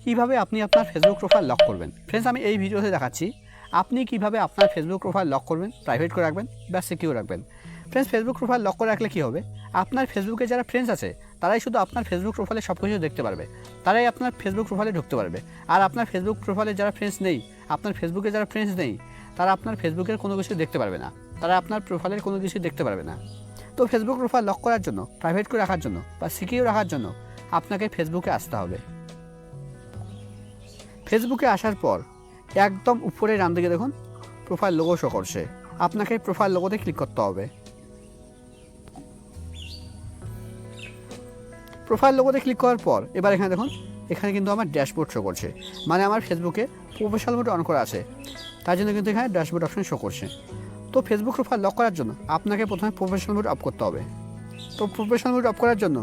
কিভাবে আপনি আপনার ফেসবুক প্রোফাইল লক করবেন। ফ্রেন্ডস, আমি এই ভিডিওতে দেখাচ্ছি আপনি কিভাবে আপনার ফেসবুক প্রোফাইল লক করবেন, প্রাইভেট করে রাখবেন বা সিকিউর রাখবেন। ফ্রেন্ডস, ফেসবুক প্রোফাইল লক করে রাখলে কী হবে, আপনার ফেসবুকে যারা ফ্রেন্ডস আছে তারাই শুধু আপনার ফেসবুক প্রোফাইলে সব কিছু দেখতে পারবে, তারাই আপনার ফেসবুক প্রোফাইলে ঢুকতে পারবে। আর আপনার ফেসবুক প্রোফাইলে যারা ফ্রেন্ডস নেই, আপনার ফেসবুকে যারা ফ্রেন্ডস নেই, তারা আপনার ফেসবুকের কোনো কিছু দেখতে পারবে না, তারা আপনার প্রোফাইলের কোনো কিছু দেখতে পারবে না। তো ফেসবুক প্রোফাইল লক করার জন্য, প্রাইভেট করে রাখার জন্য বা সিকিউর রাখার জন্য আপনাকে ফেসবুকে আসতে হবে। ফেসবুকে আসার পর একদম উপরে ডান দিকে দেখুন প্রোফাইল লোগো শো করছে, আপনাকে প্রোফাইল লোগোতে ক্লিক করতে হবে। প্রোফাইল লোগোতে ক্লিক করার পর এবার এখানে দেখুন, এখানে কিন্তু আমার ড্যাশবোর্ড শো করছে, মানে আমার ফেসবুকে প্রফেশনাল মোড অন করা আছে, তার জন্য কিন্তু এখানে ড্যাশবোর্ড অপশন শো করছে। তো ফেসবুক প্রোফাইল লক করার জন্য আপনাকে প্রথমে প্রফেশনাল মোড অফ করতে হবে। তো প্রফেশনাল মোড অফ করার জন্য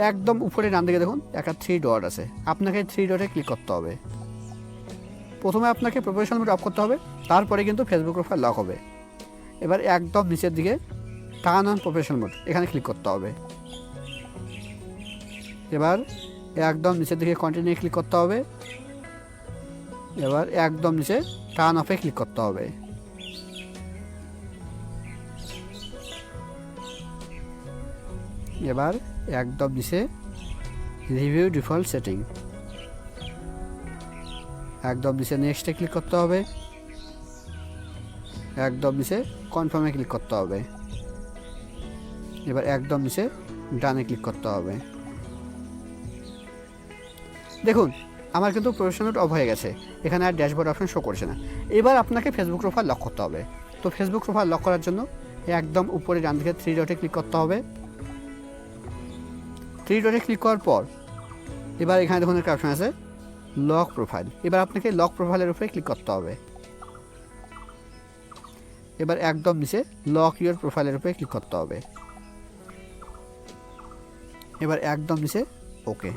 একদম উপরে ডান দিকে দেখুন একটা 3 ডট আছে, আপনাকে 3 ডটে ক্লিক করতে হবে। প্রথমে আপনাকে প্রফেশনাল মোড অফ করতে হবে, তারপরে কিন্তু ফেসবুক প্রোফাইল লক হবে। এবার একদম নিচের দিকে টার্ন অন প্রফেশনাল মোড, এখানে ক্লিক করতে হবে। এবার একদম নিচের দিকে কন্টিনিউ ক্লিক করতে হবে। এবার একদম নিচে টার্ন অফে ক্লিক করতে হবে। এবার একদম নিচে রিভিউ ডিফল্ট সেটিং, একদম নিচে নেক্সটে ক্লিক করতে হবে। একদম নিচে কনফার্মে ক্লিক করতে হবে। এবার একদম নিচে ডানে ক্লিক করতে হবে। দেখুন আমার কিন্তু প্রফেশনাল মোড অফ হয়ে গেছে, এখানে আর ড্যাশবোর্ড অপশন শো করছে না। এবার আপনাকে ফেসবুক প্রোফাইল লক করতে হবে। তো ফেসবুক প্রোফাইল লক করার জন্য একদম উপরে ডান দিকে 3 ডটে ক্লিক করতে হবে। 3 ডটে ক্লিক করার পর এবার এখানে দেখুন একটা অপশন আছে লক প্রোফাইল, এবার আপনাকে লক প্রোফাইলের উপরে ক্লিক করতে হবে। এবার একদম নিচে লক ইউর প্রোফাইলের উপরে ক্লিক করতে হবে। এবার একদম নিচে ওকে।